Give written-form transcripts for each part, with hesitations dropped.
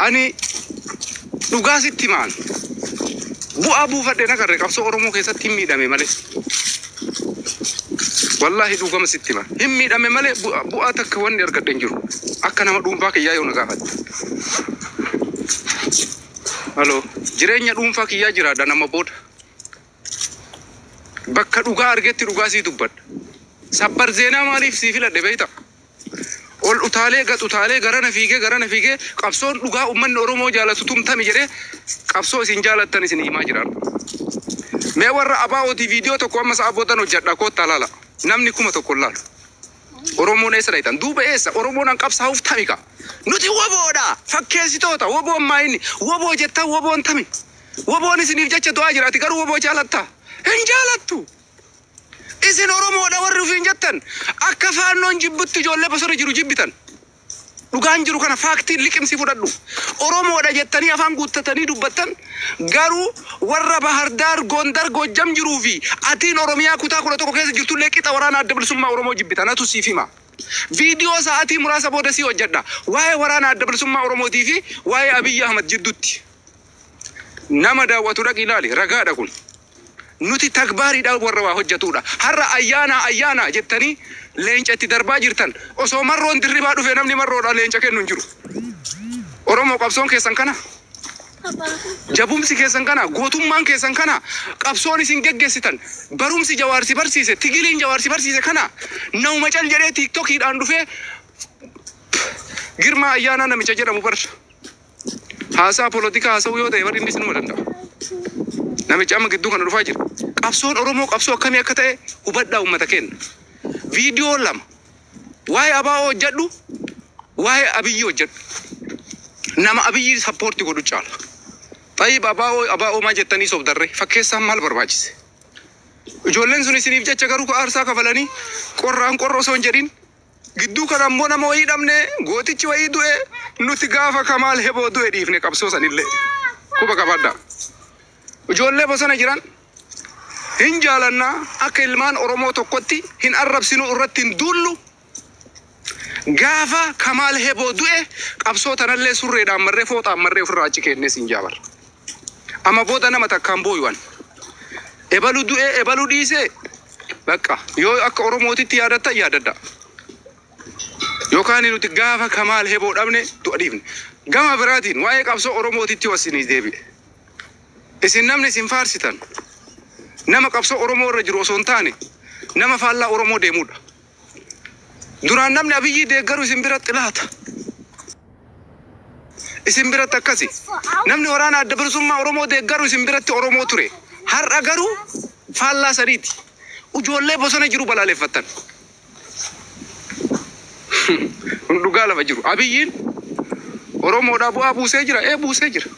أني لغاسي تمان أبو فدنا كرك أبصر أرومو كيسة تيمي دامي ماله والله لغام ستمان همي دامي ماله أتك وان يركض دنجرو أكنا ما دوم فاك يا يونا كافد هلو جرينيا دوم فاك يا جرا دانا ما بود بكر لغا أرجت لغاسي تبد سبر زينا مالي في سيفيلا دبيتا ol utaalee garana fiigee qabsoon dhugaa ummanni Oromoo jaalatu tumtami jedhee qabsoo isin jaalattan isin himaa jiran. Mee warra abaa'ooti viidiyoo tokko amma sa'a boodan hojjedha koottaa laala. Namni kuma tokko laalu. Oromoon eessa dhaytan? Duuba eessa? Oromoon an qabsaa'uuf tamika. Nuti woboodha. Fakkeessitoota. Woboon maayini. Woboo jettaa woboon tami. Woboon isiniif jecha du'aa jiraati garuu woboo jaalatta. Hin jaalattu. Isin Oromoodha warri ufiin jettan akka faannoon jibbutti ijoollee bosona jiru jibbitan. Dhugaan jiru kana faaktiin liqimsi fudhadhu. Oromoodha jettanii afaan guuttatanii dubbattan garuu warra Bahardaar Gondar Gojjam jiruu fi atiin Oromiyaa kutaa 11 keessa jirtu leeqixa waraana adda bilisummaa Oromoo jibbitan atu siif hima. Viidiyoo sa'aatii muraasa booda sii hojjedha. Waa'ee waraana adda bilisummaa Oromootii fi waa'ee Abiyyi Ahmad jidduutti. Nama daawwatu dhaqi ilaali ragaadha kun. Nuti takbaariidhaan warra waa hojjetudha. Har'a ayyaana jettanii leenca itti darbaa jirtan. Osoo marroon dirribaa dhufe namni marroodhaan leenca kennu hin jiru. Oromoo qabsoon keessan kana. Jabumsi keessan kana. Gootummaan keessan kana. Qabsoon isin geggeessitan. Barumsi jawaarsi barsiise. Tigiliin jawaarsi barsiise kana. Nauma cal jedhee tiiktokiidhaan dhufee girmaa ayyaanaa namicha jedhamu barra. Haasaa polotikaa haasa'uu yoo ta'e warri inni sinuma danda'a. Namicha amma gidduu kana dhufaa jira. Qabsoon Oromoo qabsoo akkamii akka ta'e hubadhaa uummata kenna. Viidiyoo lama waa'ee abaa'oo hojjedhu waa'ee Abiyyi hojjedhu. Nama Abiyyi sappoortii godhu caala. Tayyib abaa'oo maa jettanii sobdarree fakkeessaan maal barbaachise? Ijoolleen sun isiniif jecha garuu aarsaa kafalanii qorraan qorroo osoo hin jedhin gidduu kana ammoo nama wayii dhabne gootichi wayii du'e nuti gaafa Kamaal Heboo du'e dhiifne qabsoo sanillee kuba qabadhaa. Ijoollee bosona jiran hin jaalannaa akka ilmaan Oromoo tokkotti hin arrabsinu irratti hin duullu gaafa Kamaal Heboo du'e qabsoo tanallee surreedhaan marree fooxaan marree ofirraa achi kennee siin jaabarra. Amma booda nama takkaan booyuwan ebalu du'e ebalu dhiise bakka yoo akka Oromootitti yaadatta yaadadda. Yookaan nuti gaafa Kamaal Heboo dhabne du'a dhiifne. Gama biraatiin waa'ee qabsoo Oromootitti wasinii deebi'e. Isin namni isin faarsitan nama qabsoo Oromoo irra jiru osoo hin taane nama faallaa Oromoo deemudha. Duraan namni Abiyyi deeggaru isin biratti laata. Isin biratti akkasi. Namni waraana adda bilisummaa Oromoo deeggaru isin biratti Oromoo ture. Har'a garuu faallaa sadiiti. Ijoollee bosona jiru balaaleffattan. Dhugaa lafa jiru. Abiyyiin Oromoodhaa bu'aa buusee jira. Buusee jira.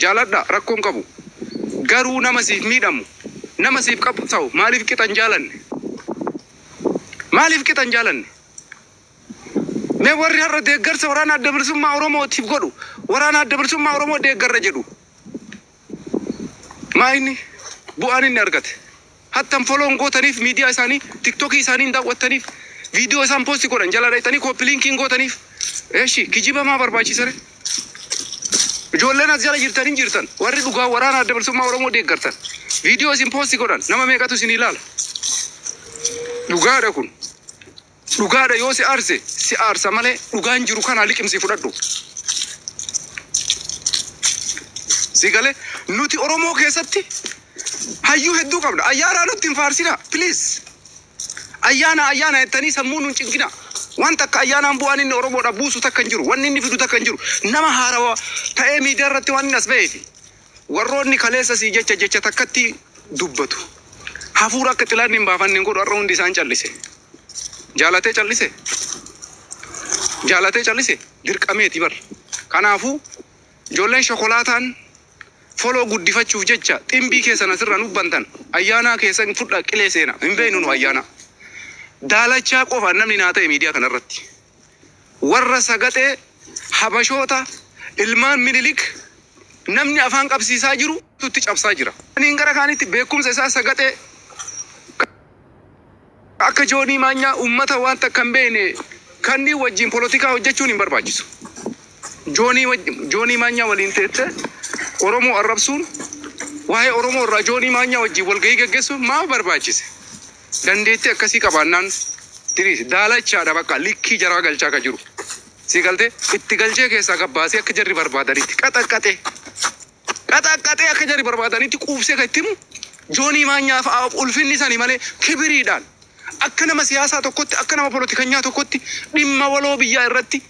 Jaaladhaa rakkoon qabu. Garuu nama siif miidhamu nama siif qabsa'u maaliif qixan jaalanne? Maaliif qixan jaalanne? Mee warri har'a deeggarsa waraana adda bilisummaa Oromootiif godhu waraana adda bilisummaa Oromoo deeggarra jedhu. Maa inni bu'aan inni argate? Hattan foloon gootaniif miidiyaa isaanii tiktokii isaanii daawwattaniif viidiyoo isaan poosti godhan jala dhaytanii kooppilinkiin gootaniif eeshi kijiba maa barbaachisare? Ijoolleen as jala jirtan warri dhugaa waraana adda bilisummaa Oromoo deeggartan viidiyoo isin poosti godhan nama meeqatu isin ilaala? Dhugaadha kun. Dhugaadha yoo si aarsa malee dhugaan jiru kana liqimsi fudhadhu. Sigale nuti Oromoo keessatti hayyuu hedduu qabna. Ayyaana nutti hin faarsina please. Ayyaana jettanii sammuu nuun cinkina. Wanta akka ayyaanaan bu'aan inni Oromoodha buusu takka hin jiru. Wanni inni fidu takka hin jiru. Nama haarawaa ta'ee miidiyaa irratti waan inni as ba'eefi. Warroonni kaleessa sii jecha takkatti dubbatu. Hafuura akka xilaanni hin baafanne godhu har'a hundi isaan callise. Jaalatee callise. Dirqameeti bar. Kanaafuu ijoolleen shokolaataan foloo guddifachuuf jecha ximbii keessan asirra nubbantan ayyaanaa keessan fudha qilee seena. Hin beeknu nu ayyaana. Daalachaa qofa namni naa ta'e miidiyaa kanarratti. Warra sagatee habashoota ilmaan Minilik namni afaan qabsiisaa jiru tutti cabsaa jira. Niin gara kaanitti beekumsa isaa sagatee akka joonii maanyaa uummata waan takka hin beekne kanneen wajjin polotikaa hojjechuun hin barbaachisu. joonii maanyaa waliin teette Oromoo arrabsuun waa'ee Oromoo irraa joonii maanyaa wajjin walgahii gaggeessuun maaf barbaachise? Dandeettii akkasii qabaannaan diriis daalachaadha bakka likkii jaraa galchaa ka jiru. Si galtee itti galchee keessaa gabbaasee akka jarri barbaadanitti qaxaqqatee akka jarri barbaadanitti quubsee ka ittimu joonii maanyaaf ulfinni isaanii malee kibiriidhaan akka nama siyaasaa tokkotti akka nama polotikanyaa tokkotti dhimma waloo biyyaa irratti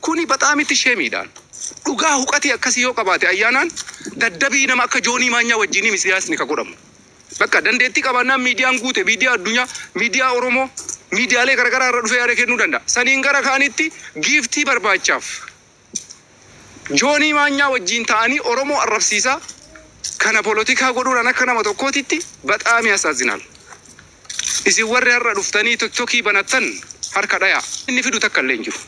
kuni baxaamitti sheemiidhaan dhugaa huqatii akkasii yoo qabaate ayyaanaan daddabii nama akka joonii maanyaa wajjinii siyaasni ka godhamu. Bakka dandeettii qabaannaan miidiyaan guute miidiyaa addunyaa miidiyaa Oromoo miidiyaalee garagaraa irra dhufee yaada kennuu danda'a. Saniin gara kaanitti giiftii barbaachaaf joonii maanyaa wajjin ta'anii Oromoo arrabsiisaa kana polotikaa godhuudhaan akka nama tokkootitti baxaami asaazinaal. Isin warri har'a dhuftanii tiktokii banattan harka dhayaa inni fidu takka illee hin jiru.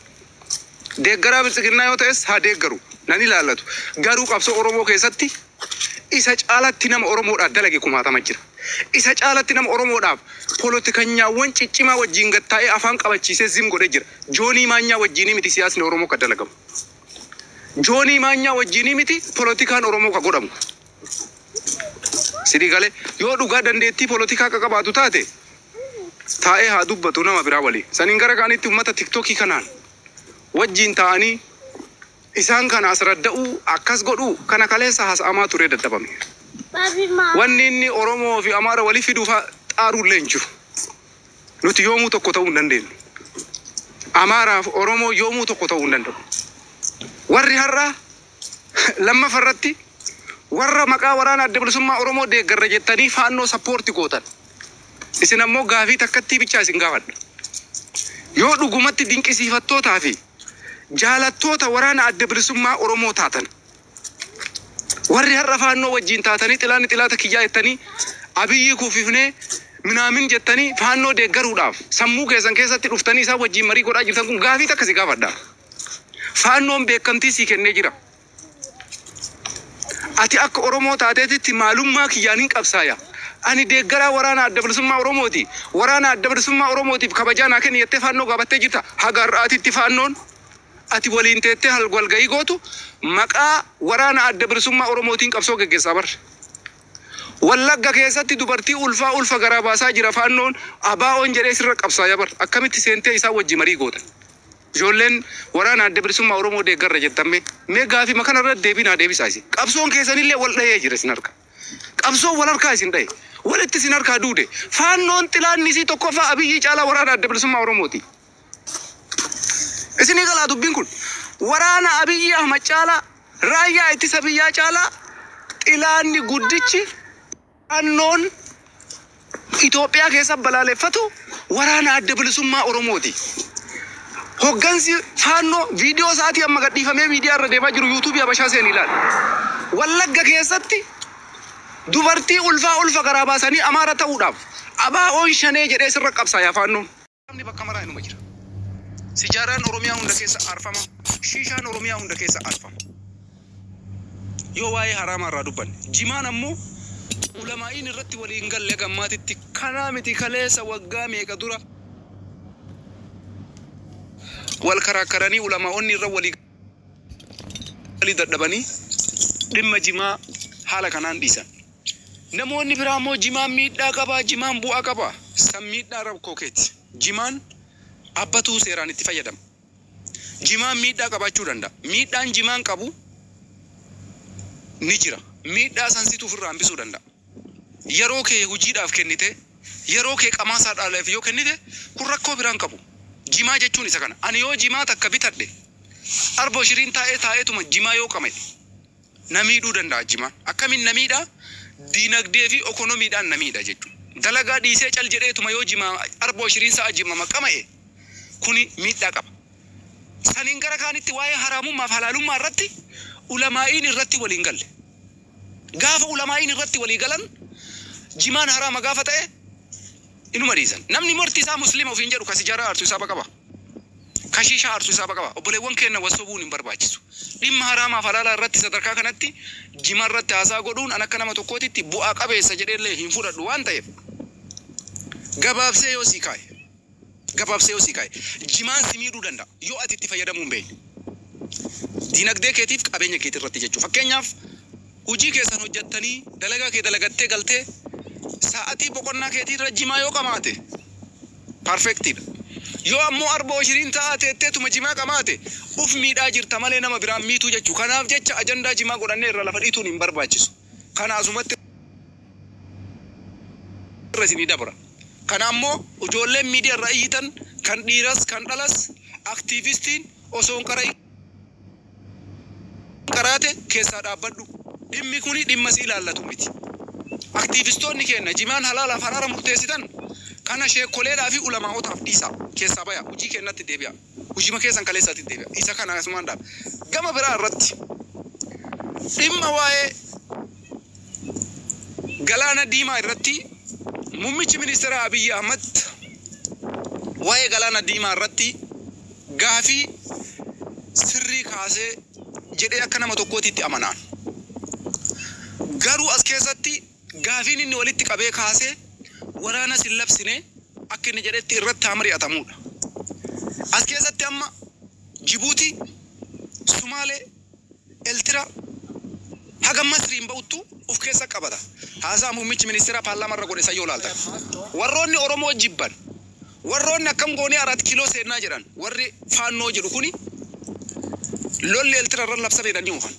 Deeggaraa biltsiginnaa yoo ta'es haa deeggaru nan ilaallatu. Garuu qabsoo Oromoo keessatti isa caalatti nama Oromoodhaaf dalage kumaatama jira. Isa caalatti nama Oromoodhaaf polotikanyaawwan ciccimaa wajjin gattaa'ee afaan qabachiisee zim godhee jira. Joonii maanyaa wajjinii miti siyaasni Oromoo ka dalagamu. Joonii maanyaa wajjinii miti polotikaan Oromoo ka godhamu. Sidii galee yoo dhugaa dandeettii polotikaa ka qabaatu taate taa'ee haa dubbatu nama biraa walii. Saniin gara kaanitti uummata tiktokii kanaan wajjin ta'anii isaan kana asradda'uu akkas godhuu kana kaleessa haasa'amaa ture daddabame. Wanni inni Oromoo fi Amaara walii fiduuf xaaruullee hin jiru. Nuti yoomuu tokko ta'uu hin dandeenyu. Amaaraa fi Oromoo yoomuu tokko ta'uu hin danda'u. Warri har'a lammafarratti warra maqaa waraana adda bilisummaa Oromoo deeggarra jettanii faannoo sappoorti gootan. Isin ammoo gaafii takkattii bichaa isin gaafadha. Yoo dhugumatti dinqisiifattootaa fi jaalattoota waraana adda bilisummaa Oromoo taatan warri har'a faannoo wajjin taatanii xilaata kiyyaa jettanii Abiyyi kuufifnee minaamin jettanii faannoo deeggaruudhaaf sammuu keessan keessatti dhuftanii isaa wajjin marii godhaa jirtan kun gaafii takka si gaafadha. Faannoon beekamtii si kennee jira. Ati akka Oromoo taateetitti maalummaa kiyyaan hin qabsaaya. Ani deeggaraa waraana adda bilisummaa Oromooti. Waraana adda bilisummaa Oromootiif kabajaa naa kenni jettee faannoo gaafattee jirta. Haga har'aatitti faannoon ati waliin teettee walgahii gootu maqaa waraana adda bilisummaa Oromootiin qabsoo gaggeessaa barre. Wallagga keessatti dubartii ulfa garaa baasaa jira faannoon abaa'oon jedhee sirra qabsaaya bar. Akkamitti seentee isaa wajji marii gootan. Ijoolleen waraana adda bilisummaa Oromoo deeggarra jettame mee gaafii makana irratti deebinaa deebisaa isin. Qabsoon keessanillee wal dhahee jira isin harka. Qabsoon wal harkaa isin dhahe. Walitti isin harkaa duude. Faannoon xilaanni isii tokkoffaa Abiyyi caalaa waraana adda bilisummaa Oromooti. Isinii galaa dubbiin kun waraana Abiyyi Ahmad caalaa raayyaa ittisa biyyaa caalaa xilaanni guddichi faannoon Itoophiyaa keessa balaaleffatu waraana adda bilisummaa Oromooti. Hoggansi faannoo viidiyoo isaatii amma gadhiifamee miidiyaa irra deemaa jiru yuutuubii Habashaa seen ilaala. Wallagga keessatti dubartii ulfa garaa baasanii Amaara ta'uudhaaf abaa'oon shanee jedhee sirra qabsaaya faannoon. Namni bakka maraa inuma jira. Sijaaraan Oromiyaa hunda keessa arfama. Shiishaan Oromiyaa hunda keessa arfama. Yoo waa'ee haraamaa irraa dubbanne. Jimaan ammoo ulamaa'iin irratti waliin galle gammaatitti kanaa miti kaleessa waggaa meeqa dura wal karaakkaranii ulamaa'onni irra walii dadhabanii dhimma jimaa haala kanaan dhiisan. Namoonni biraa immoo jimaan miidhaa qabaa, jimaan bu'aa qabaa. San miidhaa rakkoo keeti. Jimaan abbatuu seeraan itti fayyadama. Jimaan miidhaa qabaachuu danda'a. Miidhaan jimaan qabu ni jira. Miidhaa sansituu ofirraa hambisuu danda'a. Yeroo kee hojiidhaaf kennite, yeroo kee qamaasaa dhaaleef yoo kennite kun rakkoo biraan qabu. Jimaa jechuun isa kana. Ani yoo jimaa takka bitadhe arboo shiriin taa'eetuma jimaa yoo qame namiidhuu danda'a jimaan. Akkamiin namiidhaa? Diinagdee fi ekonomiidhaan namiidha jechuudha. Dalagaa dhiisee cal jedheetuma yoo jimaa arboo shiriin sa'a jimama qama'e kuni miidhaa qaba. Saniin gara kaanitti waa'ee haraamummaa fi halaalummaa irratti ulamaa'iin irratti waliin galle. Gaafa ulamaa'iin irratti walii galan jimaan haraama gaafa ta'e inuma dhiisan. Namni morti isaa muslima ofiin jedhu kasijaaraa aartuu isaa qaba. Kashiishaa aartuu isaa qaba. Obboleewwan keenya wasobuun hin barbaachisu. Dhimma haraamaa fi halaalaa irratti sadarkaa kanatti jima irratti haasaa godhuun an akka nama tokkootitti bu'aa qabeessa jedheellee hin fudhadhu waan ta'eef gabaabsee yoo sii kaa'e jimaan si miidhuu danda'a yoo ati itti fayyadamuu hin beekne. dinagdee keetiif qabeenya keetii irratti jechuudha. Fakkeenyaaf hojii keessan hojjettanii dalagaa kee dalagattee galtee sa'atii boqonnaa keetii irra jimaa yoo qamaate perfectidha. Yoo ammoo arboo 20 ta'ateettee tuma jimaa qamaate uf miidhaa jirta malee nama biraan miituu jechuudha. Kanaaf jecha ajandaa jimaa godhannee irra lafa dhiituun hin barbaachisu. Kanaasumatti irra isinii dabra. Kana ammoo ijoolleen miidiyaa irra iyyitan kan dhiiras kan dhalas aktiivistiin osoo hin qaraate keessaa dhaabbadhu. Dhimmi kuni dhimma si ilaallatu miti. Aktiivistoonni keenya jimaan halaalaaf haraara murteessitan kana sheekoleedhaa fi ulamaaotaaf dhiisaa keessaa baya hojii keenyatti deebi'a. Hojii keessan kaleessaatti deebi'a. Isa kana asumaan dhaab. Gama biraa irratti dhimma waa'ee galaana diimaa irratti muummichi ministeera Abiy Ahmed waa'ee galaana diimaa irratti gaafii sirrii kaasee jedhee akka nama tokkootitti amanaan. Garuu as keessatti gaafiin inni walitti qabee kaasee waraana sin labsine akka inni jedhetti irratti hamari'atamuudha. As keessatti amma Jibuutii, Sumaalee, Eltira haga Masriin ba'uttu of keessa qabata. Haasaa muummichi ministeera paarlaamaa irra godhe sayyoo laalta. Warroonni Oromoo jibban, warroonni akkam goonee 4 kiiloo seennaa jedhan, warri faannoo jedhu kuni lolli Eltira irra labsame jedhanii oofan.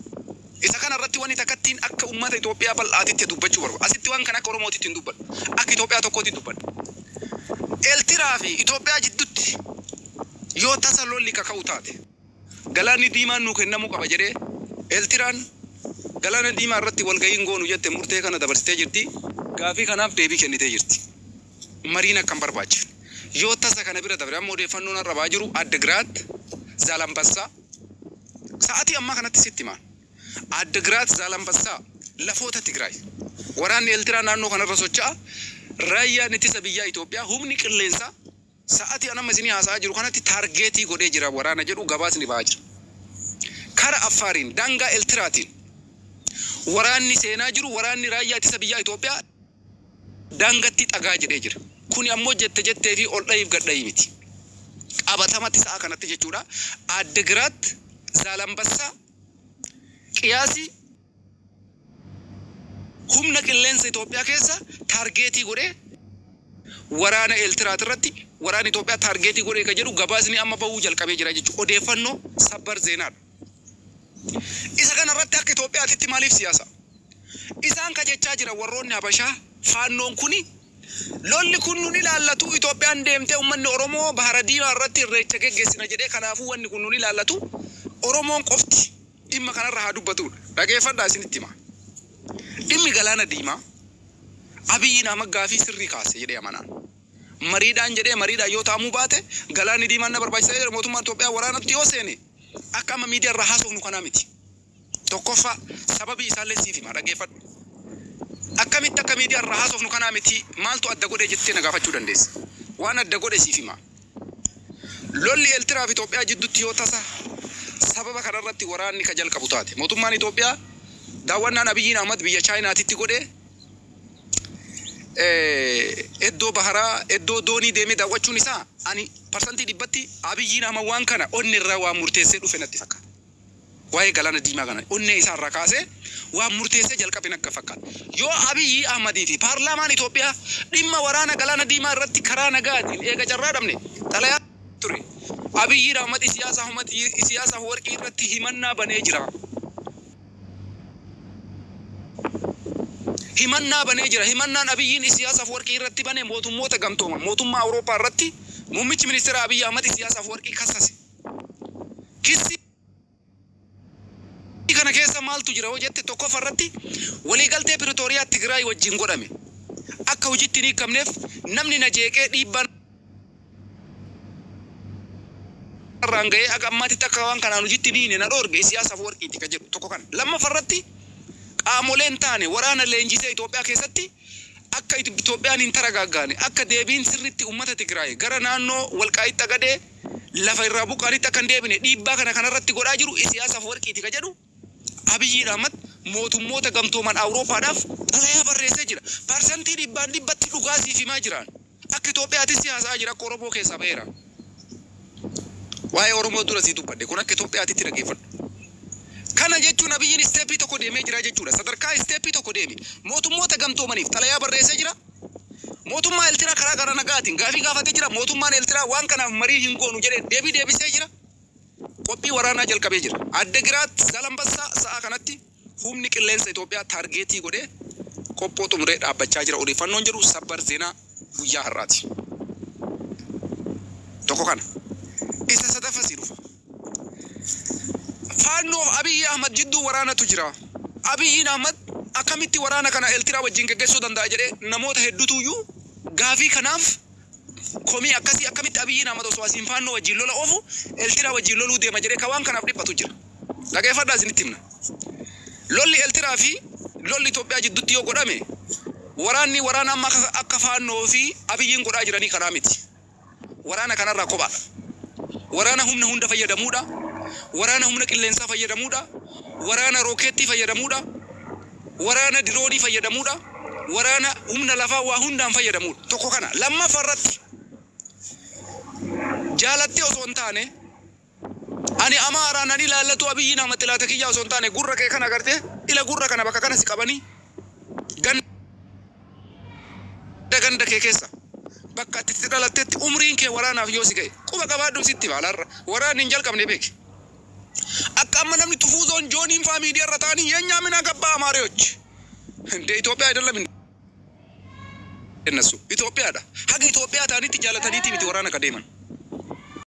Isa kana irratti wanti takkattiin akka uummata Itoophiyaa bal'aatitti dubbachuu barbaada. Asitti waan kana akka Oromootitti hin dubbadhu. Akka Itoophiyaa tokkootti dubbadhu. Eltiraa fi Itoophiyaa jidduutti yoo tasa lolli kaka'u taate galaanni diimaan nuu kennamuu qaba jedhee Eltiraan galaana diimaa irratti walga'iin goonu jette murtee kana dabarsitee jirti. Gaafii kanaaf deebii kennitee jirti. Mariin akkam barbaachifne. Yoo tasa kana bira dabre amma odeeffannoon arrabaa jiru Addigiraat, Zaalambassaa sa'aatii ammaa kanatti sitti himaan. Addigiraat, Zaalambassaa lafoota Tigraay. Waraanni Eltiraa naannoo kanarra socho'a. Raayyaan ittisa biyyaa Itoophiyaa humni qilleensaa sa'aatii anamma isinii haasa'aa jiru kanatti taargeetii godhee jira waraana jedhu gabaasni ba'aa jira. Kara Affaariin daangaa Eltiraatiin waraanni seenaa jiru waraanni raayyaa ittisa biyyaa Itoophiyaa daangatti dhagaa jedhee jira. Kuni ammoo jettee fi ol dha'iif gad dha'ii miti. Qabatamatti sa'a kanatti jechuudha. Addigiraat, Zaalambassaa qiyaasii humna qilleensa Itoophiyaa keessa taargeetii godhee waraana Eltiraat irratti waraana Itoophiyaa taargeetii godhee kan jedhu gabaasni amma bahuu jalqabee jira jechuudha. Odeeffannoo sabbar zeenaadha. Isa kana irratti akka Itoophiyaatti maaliif siyaasa? Isaan ka jechaa jira warroonni Habashaa faannoon kuni lolli kun nun ilaallatu Itoophiyaan deemtee uummanni Oromoo bahara diimaa irratti irreecha geggeessina jedhee kanaafuu wanni kun nun ilaallatu Oromoon qofti dhimma kanarra haa dubbatudha. Dhageeffadhaa isinitti hima. Dhimmi galaana diimaa Abiyyiin amma gaafii sirrii kaase jedhee amanaan. Mariidhaan jedhee mariidhaan yoo taa'amuu baate galaanni diimaan na barbaachisa jedhe mootummaan Itoophiyaa waraanatti yoo seene akka amma miidiyaa irraa haasofnu kanaa miti. Tokkoffaa sababii isaallee siif hima dhageeffadhu. Akkamitti akka miidiyaa irraa haasofnu kanaa miti maaltu adda godhee jettee na gaafachuu dandeessa. Waan adda godhe siif hima. Lolli Eltiraa fi Itoophiyaa jidduutti yoo tasa sababa kanarratti waraanni ka jalqabu taate mootummaan Itoophiyaa daawwannaan Abiyyiin Ahmad biyya Chaayinaatitti godhee iddoo baharaa iddoo doonii deemee daawwachuun isaa ani parsantii dhibbatti Abiyyiin Ahmad waan kana onni irraa waan murteessee dhufe natti fakkaata. Waa'ee galaana diimaa kana onnee isaa irraa kaasee waan murteessee jalqabe akka fakkaata. Yoo Abiyyi Ahmadii fi paarlaamaan Itoophiyaa dhimma waraana galaana diimaa irratti karaa nagaatiin eega carraa dhabne xalayaa ture. Abiyyiin Ahmad siyaasa warqii irratti himannaa banee jira. Himannaa banee jira. Himannaan Abiyyiin siyaasa warqii irratti bane mootummoota gamtooman mootummaa Awurooppaa irratti muummichi ministeera Abiy Ahmad siyaasa warqii kassase. Kissi kana keessa maaltu jira hojjette tokkoffaa irratti waliigaltee Piretooriyaa Tigraay wajjin godhame. Akka hojiitti ni qabneef namni na jeeqee dhiibbaan ranga'ee akka ammaatitti akka waan kanaan hojiitti ni na dhoorge siyaasa warqiiti ka jedhu tokko kana. Lammaffaa irratti qaamoleen taane waraana leenjisee Itoophiyaa keessatti akka Itoophiyaan hin taragaaggaane akka deebiin sirriitti uummata Tigraay gara naannoo Walqaayitti Agadee lafa irraa buqqaanitti akka hin deebine dhiibbaa kana kanarratti godhaa jiru siyaasa warqiiti ka jedhu Abiyyiin Ahmad mootummoota gamtooman Awurooppaadhaaf xalayaa barreessee jira. Parsantii dhibbatti dhugaa siif himaa jiran. Akka Itoophiyaatti siyaasaa jira akka Oromoo keessaa ba'eera. Waa'ee Oromoo dura sii dubbadde kun akka Itoophiyaatti dhageeffadhu. kana jechuun abiyyiin isteeppii tokko deemee jira jechuudha. Sadarkaa isteeppii tokko deeme mootummoota gamtoomaniif xalayaa barreessee jira. Mootummaa Eertiraa karaa gara nagaatiin gaafii gaafatee jira. Mootummaan Eertiraa waan kanaaf marii hin goonu jedhee deebisee jira. Qophii waraanaa jalqabee jira. Addegiraat Zalambassaa sa'a kanatti humni qilleensa Itoophiyaa taargeetii godhee qophoo xumuree dhaabbachaa jira. Odeeffannoon jedhu sabbar zeenaa guyyaa har'aati. Tokko kana isa sadaffasii dhufa. Faannoo Abiyyi Ahmad jidduu waraanatu jira. Abiyyiin Ahmad akkamitti waraana kana Eertiraa wajjin geggeessuu danda'a jedhee namoota hedduutuyyuu gaafii kanaaf komii akkasii akkamitti Abiyyiin Ahmad osoo asiin faannoo wajjin lola oofu Eertiraa wajjin loluu deema jedhee ka waan kanaaf dhiphatu jira. Dhaggeeffadhaa isinitti himna. Lolli Eertiraa fi lolli Itoophiyaa jidduutti yoo godhame waraana amma akka faannoo fi Abiyyiin godhaa jiranii kanaa miti. Waraana kanarraa kophaadha. Waraana humna hunda fayyadamuudha. Waraana humna qilleensaa fayyadamuudha. Waraana rookeettii fayyadamuudha. Waraana diroonii fayyadamuudha. Waraana humna lafaa waa hundaan fayyadamuudha. Tokko kana lammaffaarratti jaalattee osoo hin taane ani Amaaraan ani ilaallatu Abiyyiin Ahmad ilaata kiyyaa osoo hin taane gurra kee kana agartee ila gurra kana bakka kana si qabanii ganda kee keessa bakka itti dhalattetti umriin kee waraanaaf yoo si ga'e quba qabaadhu sitti baalarra waraanni hin jalqabne beeki. Akka amma namni tufuuzoon jooniin faa miidiyaa irra taa'anii yeenyaa mina gabbaa Amaareeyochi. Inde Itoophiyaa አይደለም እነሱ ኢትዮጵያዳ ሀገ ኢትዮጵያ ታኒት ጃለታኒት ሚት ወራና ከደመን